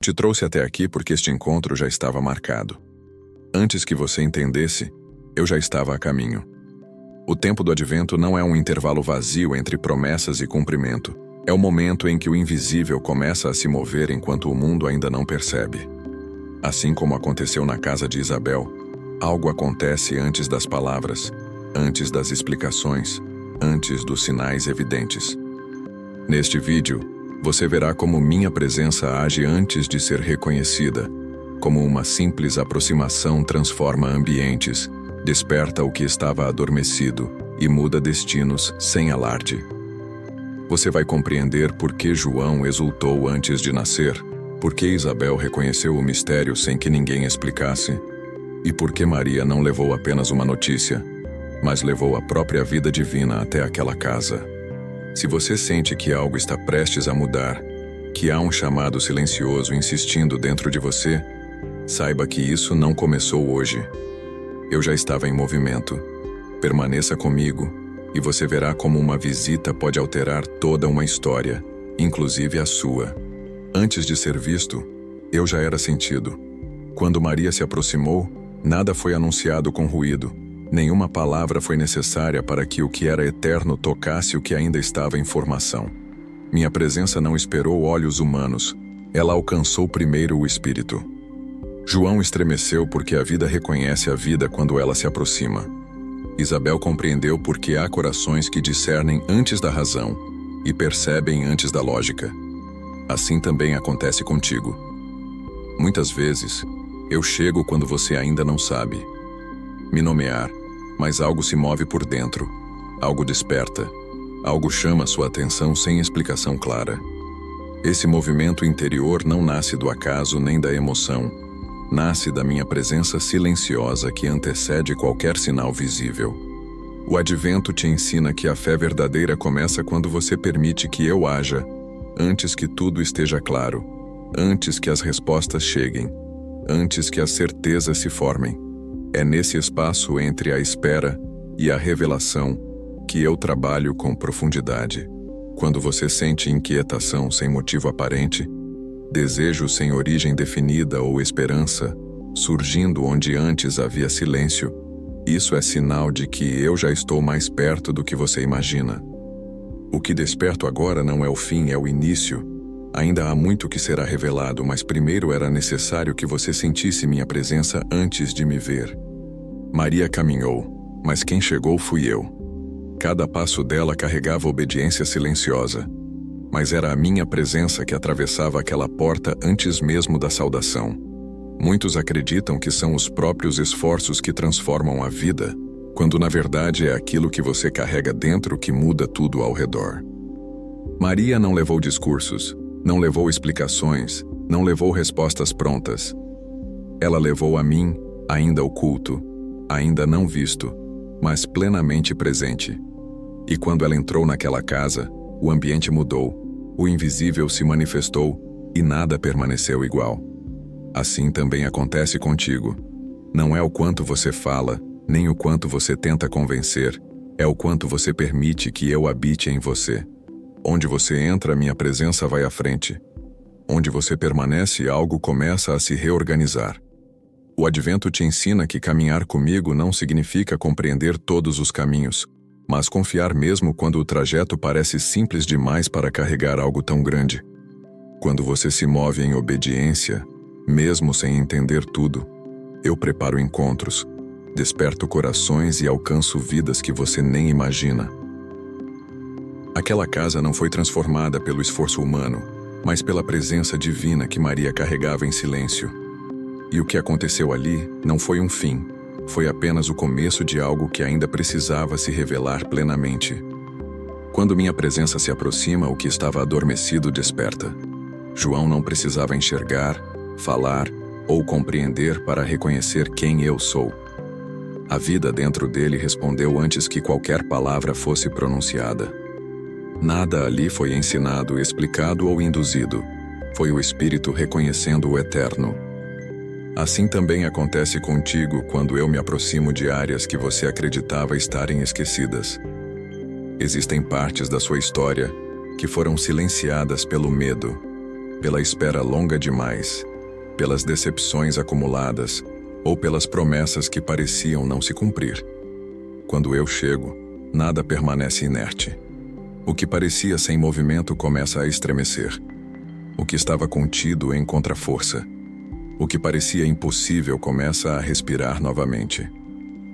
Te trouxe até aqui porque este encontro já estava marcado. Antes que você entendesse, eu já estava a caminho. O tempo do advento não é um intervalo vazio entre promessas e cumprimento. É o momento em que o invisível começa a se mover enquanto o mundo ainda não percebe. Assim como aconteceu na casa de Isabel, algo acontece antes das palavras, antes das explicações, antes dos sinais evidentes. Neste vídeo, você verá como minha presença age antes de ser reconhecida, como uma simples aproximação transforma ambientes, desperta o que estava adormecido e muda destinos sem alarde. Você vai compreender por que João exultou antes de nascer, por que Isabel reconheceu o mistério sem que ninguém explicasse, e por que Maria não levou apenas uma notícia, mas levou a própria vida divina até aquela casa. Se você sente que algo está prestes a mudar, que há um chamado silencioso insistindo dentro de você, saiba que isso não começou hoje. Eu já estava em movimento. Permaneça comigo e você verá como uma visita pode alterar toda uma história, inclusive a sua. Antes de ser visto, eu já era sentido. Quando Maria se aproximou, nada foi anunciado com ruído. Nenhuma palavra foi necessária para que o que era eterno tocasse o que ainda estava em formação. Minha presença não esperou olhos humanos. Ela alcançou primeiro o Espírito. João estremeceu porque a vida reconhece a vida quando ela se aproxima. Isabel compreendeu porque há corações que discernem antes da razão e percebem antes da lógica. Assim também acontece contigo. Muitas vezes, eu chego quando você ainda não sabe me nomear, mas algo se move por dentro, algo desperta, algo chama sua atenção sem explicação clara. Esse movimento interior não nasce do acaso nem da emoção, nasce da minha presença silenciosa que antecede qualquer sinal visível. O advento te ensina que a fé verdadeira começa quando você permite que eu haja, antes que tudo esteja claro, antes que as respostas cheguem, antes que as certezas se formem. É nesse espaço entre a espera e a revelação que eu trabalho com profundidade. Quando você sente inquietação sem motivo aparente, desejo sem origem definida ou esperança, surgindo onde antes havia silêncio, isso é sinal de que eu já estou mais perto do que você imagina. O que desperto agora não é o fim, é o início. Ainda há muito que será revelado, mas primeiro era necessário que você sentisse minha presença antes de me ver. Maria caminhou, mas quem chegou fui eu. Cada passo dela carregava obediência silenciosa, mas era a minha presença que atravessava aquela porta antes mesmo da saudação. Muitos acreditam que são os próprios esforços que transformam a vida, quando na verdade é aquilo que você carrega dentro que muda tudo ao redor. Maria não levou discursos, não levou explicações, não levou respostas prontas. Ela levou a mim, ainda oculto, ainda não visto, mas plenamente presente. E quando ela entrou naquela casa, o ambiente mudou, o invisível se manifestou e nada permaneceu igual. Assim também acontece contigo. Não é o quanto você fala, nem o quanto você tenta convencer, é o quanto você permite que eu habite em você. Onde você entra, minha presença vai à frente. Onde você permanece, algo começa a se reorganizar. O advento te ensina que caminhar comigo não significa compreender todos os caminhos, mas confiar mesmo quando o trajeto parece simples demais para carregar algo tão grande. Quando você se move em obediência, mesmo sem entender tudo, eu preparo encontros, desperto corações e alcanço vidas que você nem imagina. Aquela casa não foi transformada pelo esforço humano, mas pela presença divina que Maria carregava em silêncio. E o que aconteceu ali não foi um fim, foi apenas o começo de algo que ainda precisava se revelar plenamente. Quando minha presença se aproxima, o que estava adormecido desperta. João não precisava enxergar, falar ou compreender para reconhecer quem eu sou. A vida dentro dele respondeu antes que qualquer palavra fosse pronunciada. Nada ali foi ensinado, explicado ou induzido. Foi o Espírito reconhecendo o eterno. Assim também acontece contigo quando eu me aproximo de áreas que você acreditava estarem esquecidas. Existem partes da sua história que foram silenciadas pelo medo, pela espera longa demais, pelas decepções acumuladas ou pelas promessas que pareciam não se cumprir. Quando eu chego, nada permanece inerte. O que parecia sem movimento começa a estremecer. O que estava contido encontra força. O que parecia impossível começa a respirar novamente.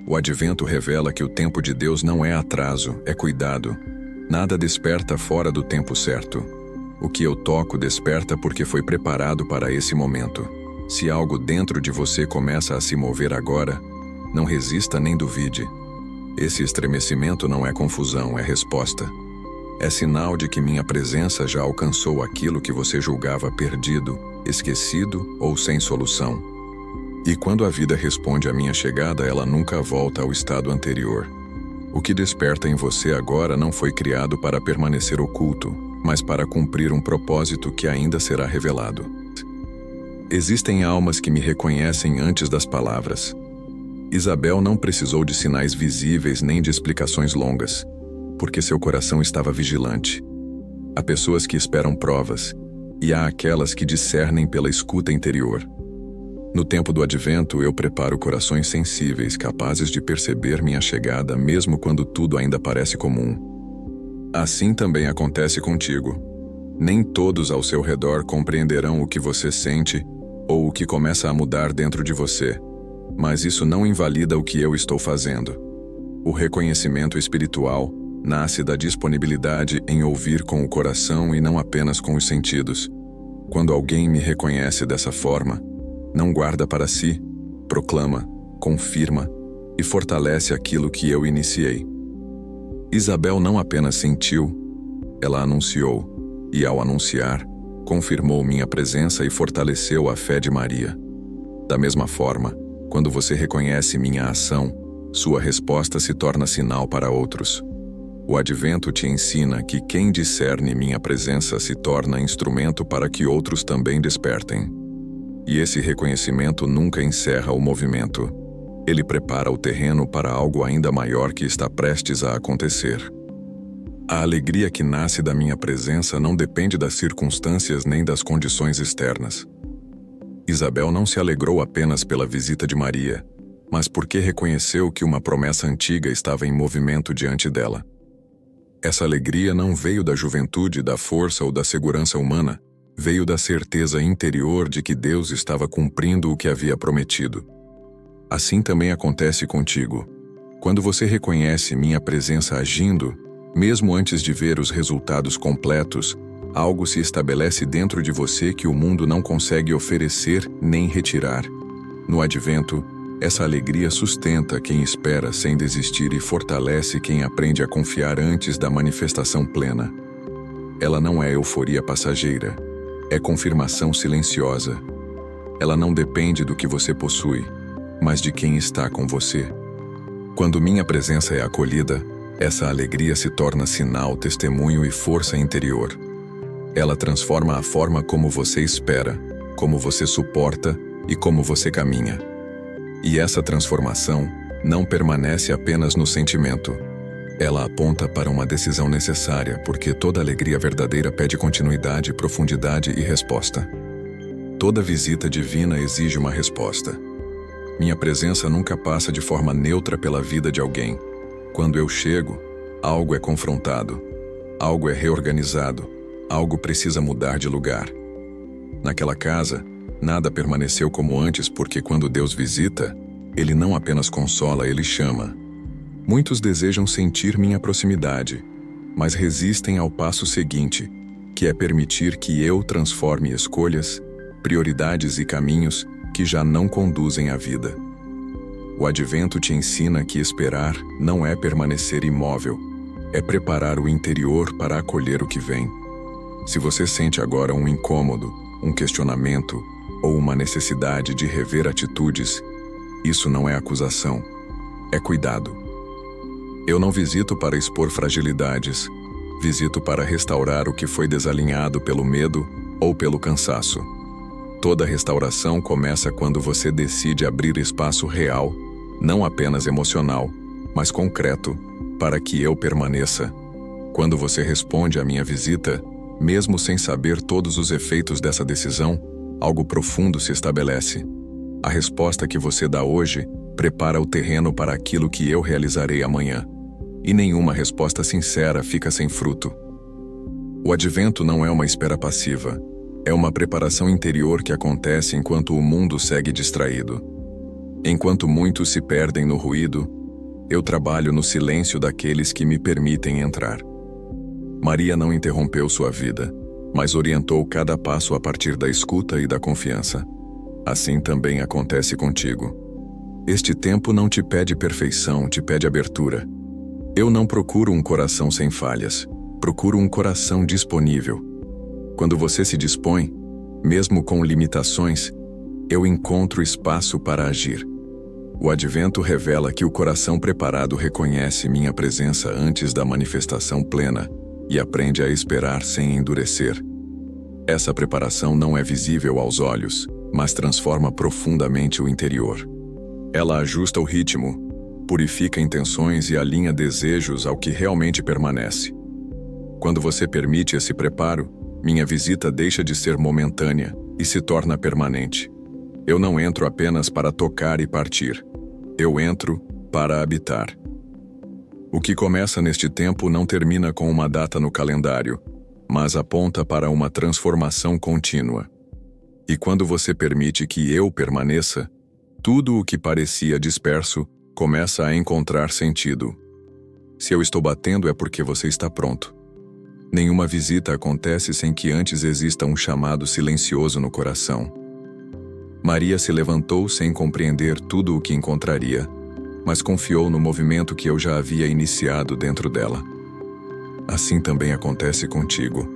O advento revela que o tempo de Deus não é atraso, é cuidado. Nada desperta fora do tempo certo. O que eu toco desperta porque foi preparado para esse momento. Se algo dentro de você começa a se mover agora, não resista nem duvide. Esse estremecimento não é confusão, é resposta. É sinal de que minha presença já alcançou aquilo que você julgava perdido, esquecido ou sem solução. E quando a vida responde à minha chegada, ela nunca volta ao estado anterior. O que desperta em você agora não foi criado para permanecer oculto, mas para cumprir um propósito que ainda será revelado. Existem almas que me reconhecem antes das palavras. Isabel não precisou de sinais visíveis nem de explicações longas, porque seu coração estava vigilante. Há pessoas que esperam provas, e há aquelas que discernem pela escuta interior. No tempo do advento, eu preparo corações sensíveis, capazes de perceber minha chegada mesmo quando tudo ainda parece comum. Assim também acontece contigo. Nem todos ao seu redor compreenderão o que você sente ou o que começa a mudar dentro de você, mas isso não invalida o que eu estou fazendo. O reconhecimento espiritual nasce da disponibilidade em ouvir com o coração e não apenas com os sentidos. Quando alguém me reconhece dessa forma, não guarda para si, proclama, confirma e fortalece aquilo que eu iniciei. Isabel não apenas sentiu, ela anunciou, e ao anunciar, confirmou minha presença e fortaleceu a fé de Maria. Da mesma forma, quando você reconhece minha ação, sua resposta se torna sinal para outros. O advento te ensina que quem discerne minha presença se torna instrumento para que outros também despertem. E esse reconhecimento nunca encerra o movimento. Ele prepara o terreno para algo ainda maior que está prestes a acontecer. A alegria que nasce da minha presença não depende das circunstâncias nem das condições externas. Isabel não se alegrou apenas pela visita de Maria, mas porque reconheceu que uma promessa antiga estava em movimento diante dela. Essa alegria não veio da juventude, da força ou da segurança humana, veio da certeza interior de que Deus estava cumprindo o que havia prometido. Assim também acontece contigo. Quando você reconhece minha presença agindo, mesmo antes de ver os resultados completos, algo se estabelece dentro de você que o mundo não consegue oferecer nem retirar. No advento, essa alegria sustenta quem espera sem desistir e fortalece quem aprende a confiar antes da manifestação plena. Ela não é euforia passageira, é confirmação silenciosa. Ela não depende do que você possui, mas de quem está com você. Quando minha presença é acolhida, essa alegria se torna sinal, testemunho e força interior. Ela transforma a forma como você espera, como você suporta e como você caminha. E essa transformação não permanece apenas no sentimento. Ela aponta para uma decisão necessária, porque toda alegria verdadeira pede continuidade, profundidade e resposta. Toda visita divina exige uma resposta. Minha presença nunca passa de forma neutra pela vida de alguém. Quando eu chego, algo é confrontado, algo é reorganizado, algo precisa mudar de lugar. Naquela casa, nada permaneceu como antes porque quando Deus visita, Ele não apenas consola, Ele chama. Muitos desejam sentir minha proximidade, mas resistem ao passo seguinte, que é permitir que eu transforme escolhas, prioridades e caminhos que já não conduzem à vida. O advento te ensina que esperar não é permanecer imóvel, é preparar o interior para acolher o que vem. Se você sente agora um incômodo, um questionamento ou uma necessidade de rever atitudes, isso não é acusação, é cuidado. Eu não visito para expor fragilidades, visito para restaurar o que foi desalinhado pelo medo ou pelo cansaço. Toda restauração começa quando você decide abrir espaço real, não apenas emocional, mas concreto, para que eu permaneça. Quando você responde à minha visita, Mesmo sem saber todos os efeitos dessa decisão, algo profundo se estabelece. A resposta que você dá hoje prepara o terreno para aquilo que eu realizarei amanhã. E nenhuma resposta sincera fica sem fruto. O advento não é uma espera passiva. É uma preparação interior que acontece enquanto o mundo segue distraído. Enquanto muitos se perdem no ruído, eu trabalho no silêncio daqueles que me permitem entrar. Maria não interrompeu sua vida, mas orientou cada passo a partir da escuta e da confiança. Assim também acontece contigo. Este tempo não te pede perfeição, te pede abertura. Eu não procuro um coração sem falhas, procuro um coração disponível. Quando você se dispõe, mesmo com limitações, eu encontro espaço para agir. O advento revela que o coração preparado reconhece minha presença antes da manifestação plena e aprende a esperar sem endurecer. Essa preparação não é visível aos olhos, mas transforma profundamente o interior. Ela ajusta o ritmo, purifica intenções e alinha desejos ao que realmente permanece. Quando você permite esse preparo, minha visita deixa de ser momentânea e se torna permanente. Eu não entro apenas para tocar e partir. Eu entro para habitar. O que começa neste tempo não termina com uma data no calendário, mas aponta para uma transformação contínua. E quando você permite que eu permaneça, tudo o que parecia disperso começa a encontrar sentido. Se eu estou batendo é porque você está pronto. Nenhuma visita acontece sem que antes exista um chamado silencioso no coração. Maria se levantou sem compreender tudo o que encontraria, mas confiou no movimento que eu já havia iniciado dentro dela. Assim também acontece contigo.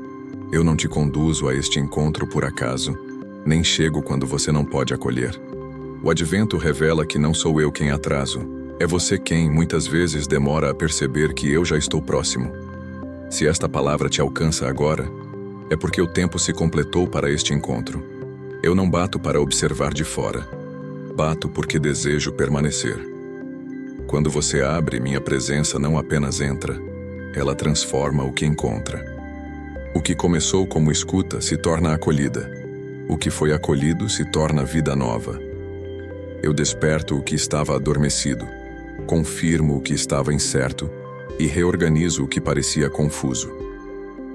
Eu não te conduzo a este encontro por acaso, nem chego quando você não pode acolher. O advento revela que não sou eu quem atraso, é você quem, muitas vezes, demora a perceber que eu já estou próximo. Se esta palavra te alcança agora, é porque o tempo se completou para este encontro. Eu não bato para observar de fora. Bato porque desejo permanecer. Quando você abre, minha presença não apenas entra, ela transforma o que encontra. O que começou como escuta se torna acolhida. O que foi acolhido se torna vida nova. Eu desperto o que estava adormecido, confirmo o que estava incerto e reorganizo o que parecia confuso.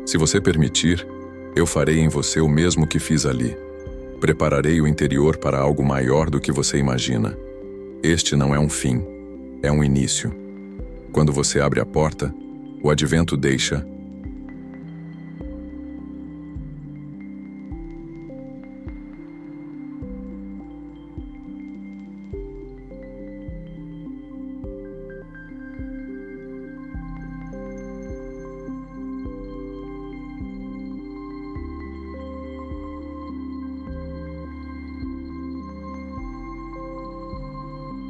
Se você permitir, eu farei em você o mesmo que fiz ali. Prepararei o interior para algo maior do que você imagina. Este não é um fim, é um início. Quando você abre a porta, o advento deixa